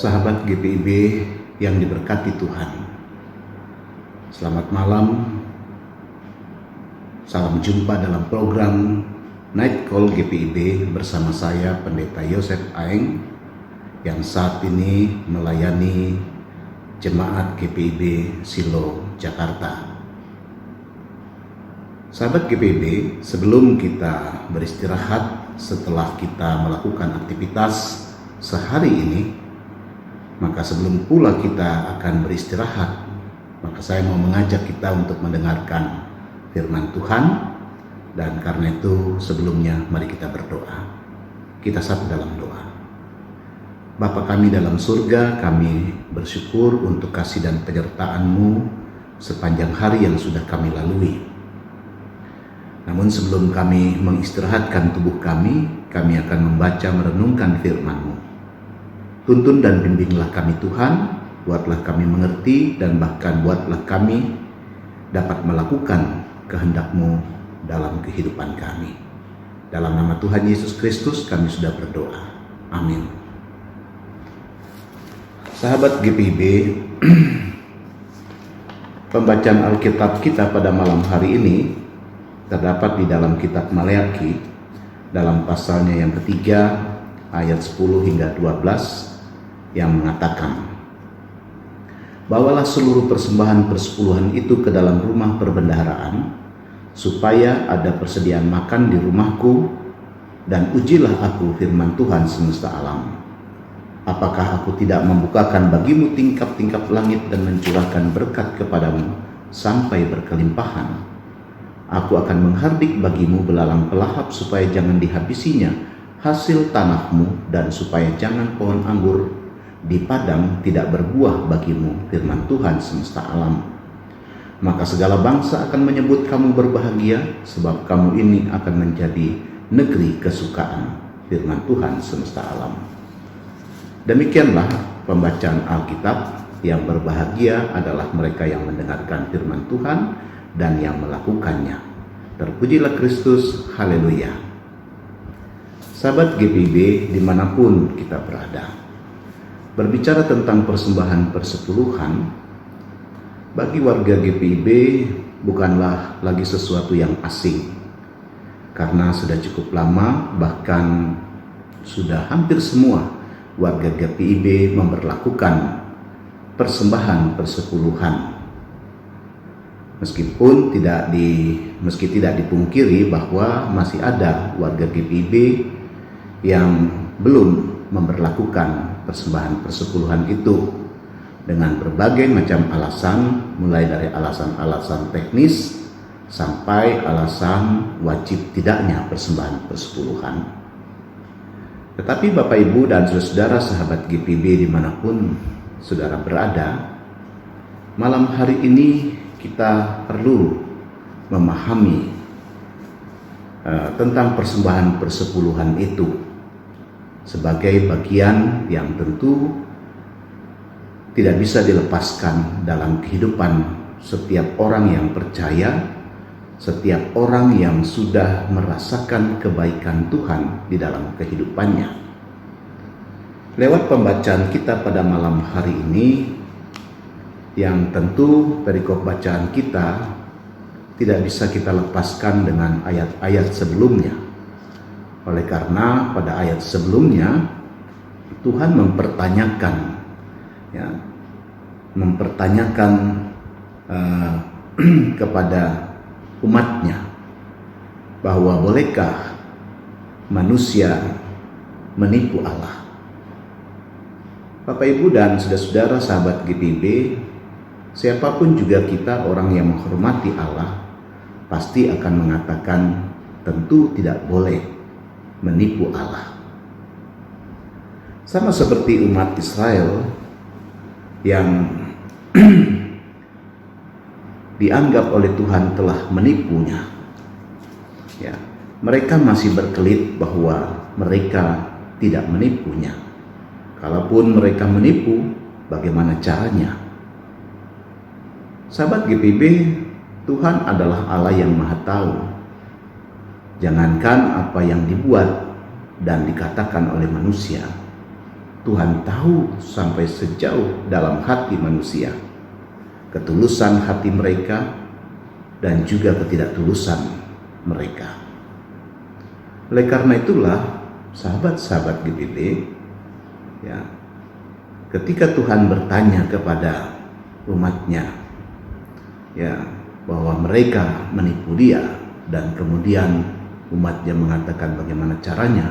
Sahabat GPIB yang diberkati Tuhan, selamat malam. Salam jumpa dalam program Night Call GPIB bersama saya Pendeta Yosef Aeng yang saat ini melayani Jemaat GPIB Silo, Jakarta. Sahabat GPIB, sebelum kita beristirahat setelah kita melakukan aktivitas sehari ini, maka sebelum pula kita akan beristirahat, maka saya mau mengajak kita untuk mendengarkan firman Tuhan. Dan karena itu sebelumnya mari kita berdoa. Kita satu dalam doa. Bapa kami dalam surga, kami bersyukur untuk kasih dan penyertaan-Mu sepanjang hari yang sudah kami lalui. Namun sebelum kami mengistirahatkan tubuh kami akan membaca merenungkan firman-Mu. Tuntun dan bimbinglah kami Tuhan, buatlah kami mengerti dan bahkan buatlah kami dapat melakukan kehendak-Mu dalam kehidupan kami. Dalam nama Tuhan Yesus Kristus kami sudah berdoa. Amin. Sahabat GPIB, pembacaan Alkitab kita pada malam hari ini terdapat di dalam kitab Maleakhi dalam pasalnya yang ketiga ayat 10 hingga 12 yang mengatakan, "Bawalah seluruh persembahan persepuluhan itu ke dalam rumah perbendaharaan, supaya ada persediaan makan di rumahku, dan ujilah aku firman Tuhan semesta alam. Apakah aku tidak membukakan bagimu tingkap-tingkap langit dan mencurahkan berkat kepadamu sampai berkelimpahan? Aku akan menghardik bagimu belalang pelahap supaya jangan dihabisinya hasil tanahmu, dan supaya jangan pohon anggur di padang tidak berbuah bagimu, firman Tuhan semesta alam. Maka segala bangsa akan menyebut kamu berbahagia, sebab kamu ini akan menjadi negeri kesukaan, firman Tuhan semesta alam." Demikianlah pembacaan Alkitab. Yang berbahagia adalah mereka yang mendengarkan firman Tuhan dan yang melakukannya. Terpujilah Kristus, haleluya. Sahabat GPIB dimanapun kita berada, berbicara tentang persembahan persepuluhan, bagi warga GPIB bukanlah lagi sesuatu yang asing, karena sudah cukup lama, bahkan sudah hampir semua warga GPIB memberlakukan persembahan persepuluhan. Meski tidak dipungkiri bahwa masih ada warga GPIB yang belum memberlakukan persembahan persepuluhan itu dengan berbagai macam alasan, mulai dari alasan-alasan teknis sampai alasan wajib tidaknya persembahan persepuluhan. Tetapi Bapak Ibu dan saudara sahabat GPIB dimanapun saudara berada, malam hari ini kita perlu memahami tentang persembahan persepuluhan itu sebagai bagian yang tentu tidak bisa dilepaskan dalam kehidupan setiap orang yang percaya, setiap orang yang sudah merasakan kebaikan Tuhan di dalam kehidupannya. Lewat pembacaan kita pada malam hari ini, yang tentu perikop bacaan kita tidak bisa kita lepaskan dengan ayat-ayat sebelumnya. Oleh karena pada ayat sebelumnya Tuhan mempertanyakan kepada umatnya bahwa bolehkah manusia menipu Allah? Bapak Ibu dan saudara-saudara sahabat GPIB, siapapun juga kita, orang yang menghormati Allah pasti akan mengatakan tentu tidak boleh menipu Allah. Sama seperti umat Israel yang dianggap oleh Tuhan telah menipunya. Ya, mereka masih berkelit bahwa mereka tidak menipunya. Kalaupun mereka menipu, bagaimana caranya? Sahabat GPIB, Tuhan adalah Allah yang Maha Tahu. Jangankan apa yang dibuat dan dikatakan oleh manusia, Tuhan tahu sampai sejauh dalam hati manusia, ketulusan hati mereka dan juga ketidaktulusan mereka. Oleh karena itulah, sahabat-sahabat GPB, ya, ketika Tuhan bertanya kepada umatnya, ya, bahwa mereka menipu Dia, dan kemudian umatnya mengatakan bagaimana caranya,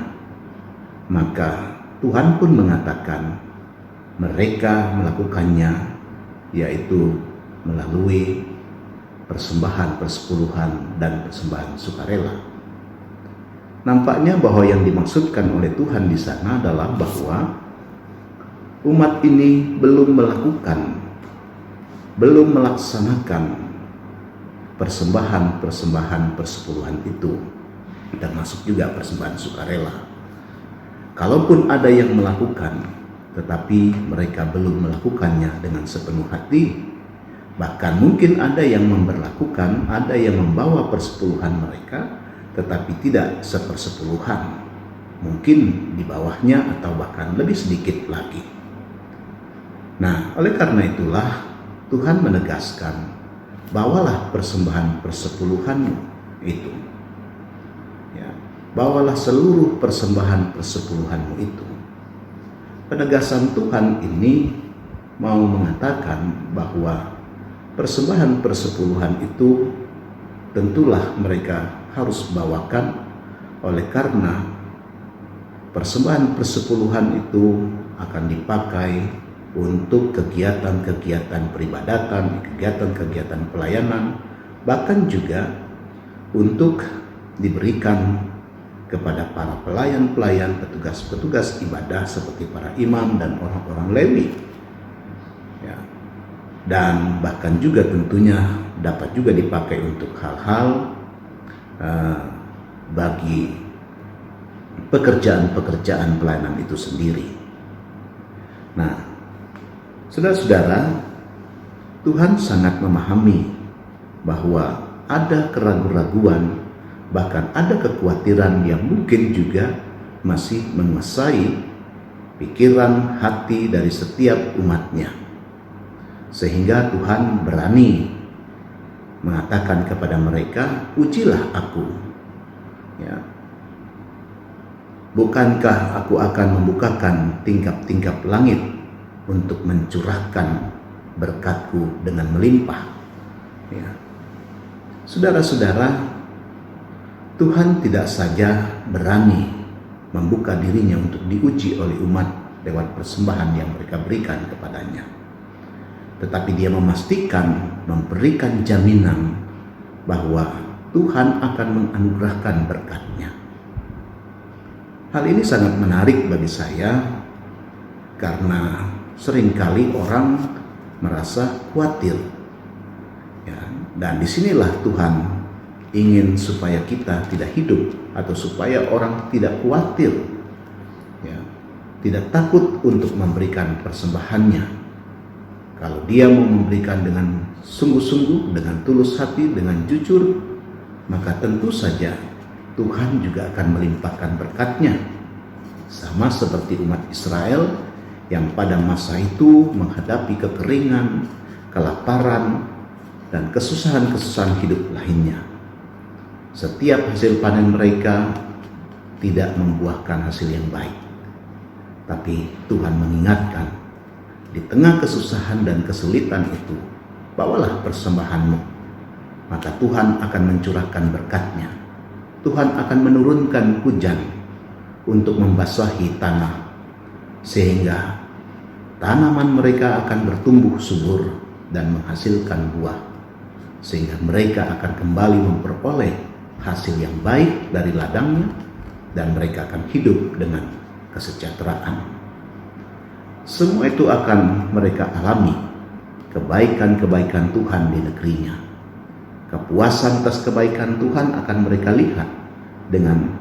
maka Tuhan pun mengatakan mereka melakukannya, yaitu melalui persembahan persepuluhan dan persembahan sukarela. Nampaknya bahwa yang dimaksudkan oleh Tuhan di sana adalah bahwa umat ini belum melaksanakan persembahan persepuluhan itu, termasuk juga persembahan sukarela. Kalaupun ada yang melakukan, tetapi mereka belum melakukannya dengan sepenuh hati. Bahkan mungkin ada yang memberlakukan, ada yang membawa persepuluhan mereka, tetapi tidak sepersepuluhan, mungkin di bawahnya atau bahkan lebih sedikit lagi. Nah, oleh karena itulah Tuhan menegaskan, bawalah persembahan persepuluhanmu itu, ya, bawalah seluruh persembahan persepuluhanmu itu. Penegasan Tuhan ini mau mengatakan bahwa persembahan persepuluhan itu tentulah mereka harus bawakan, oleh karena persembahan persepuluhan itu akan dipakai untuk kegiatan-kegiatan peribadatan, kegiatan-kegiatan pelayanan, bahkan juga untuk diberikan kepada para pelayan-pelayan, petugas-petugas ibadah seperti para imam dan orang-orang Lewi, ya. Dan bahkan juga tentunya dapat juga dipakai untuk hal-hal bagi pekerjaan-pekerjaan pelayanan itu sendiri. Nah, saudara-saudara, Tuhan sangat memahami bahwa ada keraguan-raguan, bahkan ada kekhawatiran yang mungkin juga masih menguasai pikiran hati dari setiap umatnya. Sehingga Tuhan berani mengatakan kepada mereka, ujilah aku, ya. Bukankah aku akan membukakan tingkap-tingkap langit untuk mencurahkan berkat-Ku dengan melimpah, ya. Saudara-saudara, Tuhan tidak saja berani membuka dirinya untuk diuji oleh umat lewat persembahan yang mereka berikan kepadanya, tetapi Dia memastikan, memberikan jaminan bahwa Tuhan akan menganugerahkan berkat-Nya. Hal ini sangat menarik bagi saya, karena seringkali orang merasa khawatir, ya, dan disinilah Tuhan ingin supaya kita tidak hidup, atau supaya orang tidak khawatir, ya, tidak takut untuk memberikan persembahannya. Kalau dia mau memberikan dengan sungguh-sungguh, dengan tulus hati, dengan jujur, maka tentu saja Tuhan juga akan melimpahkan berkat-Nya. Sama seperti umat Israel yang pada masa itu menghadapi kekeringan, kelaparan, dan kesusahan-kesusahan hidup lainnya. Setiap hasil panen mereka tidak membuahkan hasil yang baik. Tapi Tuhan mengingatkan, di tengah kesusahan dan kesulitan itu, bawalah persembahanmu, maka Tuhan akan mencurahkan berkat-Nya. Tuhan akan menurunkan hujan untuk membasahi tanah, sehingga tanaman mereka akan bertumbuh subur dan menghasilkan buah, sehingga mereka akan kembali memperoleh hasil yang baik dari ladangnya, dan mereka akan hidup dengan kesejahteraan. Semua itu akan mereka alami, kebaikan-kebaikan Tuhan di negerinya. Kepuasan atas kebaikan Tuhan akan mereka lihat dengan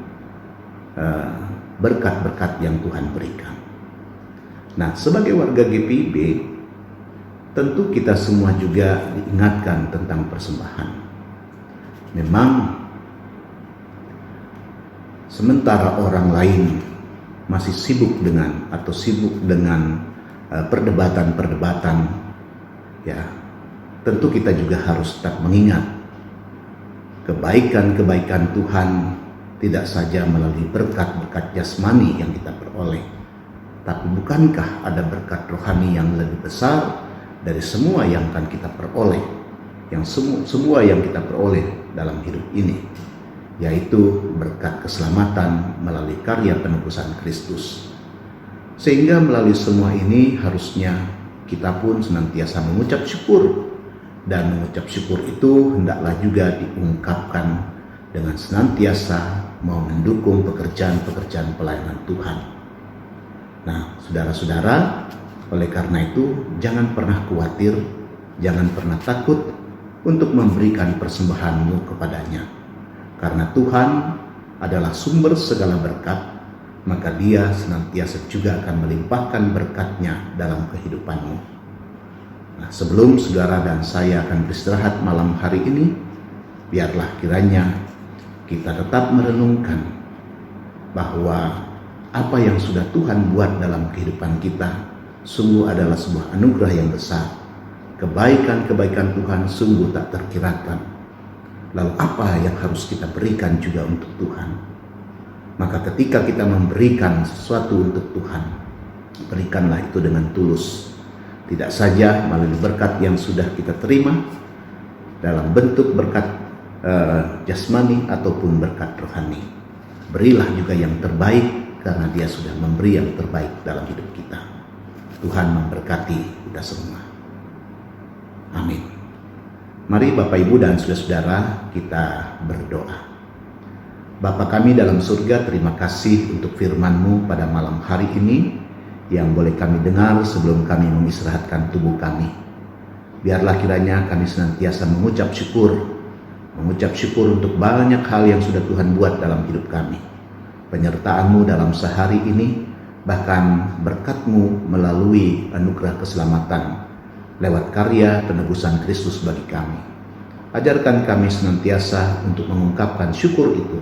berkat-berkat yang Tuhan berikan. Nah, sebagai warga GPIB, tentu kita semua juga diingatkan tentang persembahan. Memang sementara orang lain masih sibuk dengan perdebatan-perdebatan, ya tentu kita juga harus tetap mengingat kebaikan-kebaikan Tuhan tidak saja melalui berkat-berkat jasmani yang kita peroleh, tapi bukankah ada berkat rohani yang lebih besar dari semua yang akan kita peroleh, yang semua yang kita peroleh dalam hidup ini, yaitu berkat keselamatan melalui karya penebusan Kristus. Sehingga melalui semua ini harusnya kita pun senantiasa mengucap syukur, dan mengucap syukur itu hendaklah juga diungkapkan dengan senantiasa mau mendukung pekerjaan-pekerjaan pelayanan Tuhan. Nah, saudara-saudara, oleh karena itu jangan pernah khawatir, jangan pernah takut untuk memberikan persembahanmu kepadanya. Karena Tuhan adalah sumber segala berkat, maka Dia senantiasa juga akan melimpahkan berkat-Nya dalam kehidupanmu. Nah, sebelum saudara dan saya akan beristirahat malam hari ini, biarlah kiranya kita tetap merenungkan bahwa apa yang sudah Tuhan buat dalam kehidupan kita sungguh adalah sebuah anugerah yang besar. Kebaikan-kebaikan Tuhan sungguh tak terkirakan. Lalu apa yang harus kita berikan juga untuk Tuhan? Maka ketika kita memberikan sesuatu untuk Tuhan, berikanlah itu dengan tulus. Tidak saja melalui berkat yang sudah kita terima dalam bentuk berkat jasmani ataupun berkat rohani. Berilah juga yang terbaik, karena Dia sudah memberi yang terbaik dalam hidup kita. Tuhan memberkati kita semua. Amin. Mari Bapak Ibu dan saudara-saudara kita berdoa. Bapa kami dalam surga, terima kasih untuk firman-Mu pada malam hari ini yang boleh kami dengar sebelum kami mengistirahatkan tubuh kami. Biarlah kiranya kami senantiasa mengucap syukur untuk banyak hal yang sudah Tuhan buat dalam hidup kami. Penyertaan-Mu dalam sehari ini, bahkan berkat-Mu melalui anugerah keselamatan lewat karya penebusan Kristus bagi kami. Ajarkan kami senantiasa untuk mengungkapkan syukur itu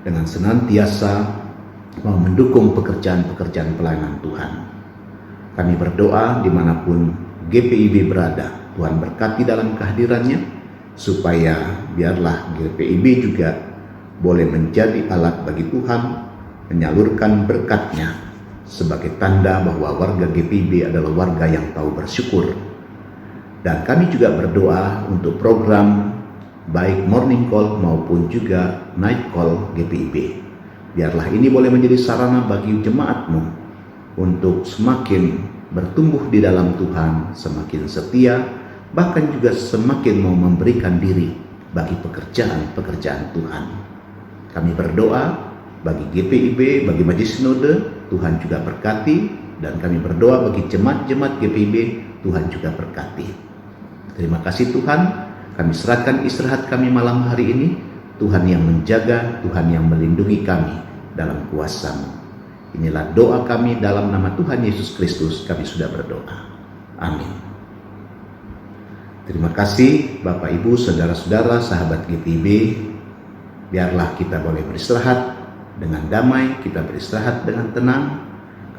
dengan senantiasa mau mendukung pekerjaan-pekerjaan pelayanan Tuhan. Kami berdoa dimanapun GPIB berada, Tuhan berkati dalam kehadirannya, supaya biarlah GPIB juga boleh menjadi alat bagi Tuhan menyalurkan berkat-Nya sebagai tanda bahwa warga GPIB adalah warga yang tahu bersyukur. Dan kami juga berdoa untuk program baik morning call maupun juga night call GPIB. Biarlah ini boleh menjadi sarana bagi jemaat-Mu untuk semakin bertumbuh di dalam Tuhan, semakin setia, bahkan juga semakin mau memberikan diri bagi pekerjaan-pekerjaan Tuhan. Kami berdoa bagi GPIB, bagi Majelis Sinode, Tuhan juga berkati, dan kami berdoa bagi jemaat-jemaat GPIB, Tuhan juga berkati. Terima kasih Tuhan, kami serahkan istirahat kami malam hari ini. Tuhan yang menjaga, Tuhan yang melindungi kami dalam kuasa-Mu. Inilah doa kami dalam nama Tuhan Yesus Kristus, kami sudah berdoa. Amin. Terima kasih Bapak Ibu, saudara-saudara, sahabat GPIB. Biarlah kita boleh beristirahat dengan damai, kita beristirahat dengan tenang.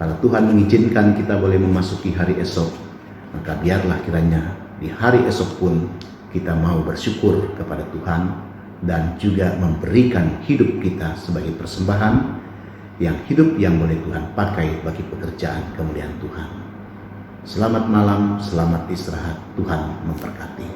Kalau Tuhan mengizinkan kita boleh memasuki hari esok, maka biarlah kiranya di hari esok pun kita mau bersyukur kepada Tuhan dan juga memberikan hidup kita sebagai persembahan yang hidup yang boleh Tuhan pakai bagi pekerjaan kemuliaan Tuhan. Selamat malam, selamat istirahat, Tuhan memberkati.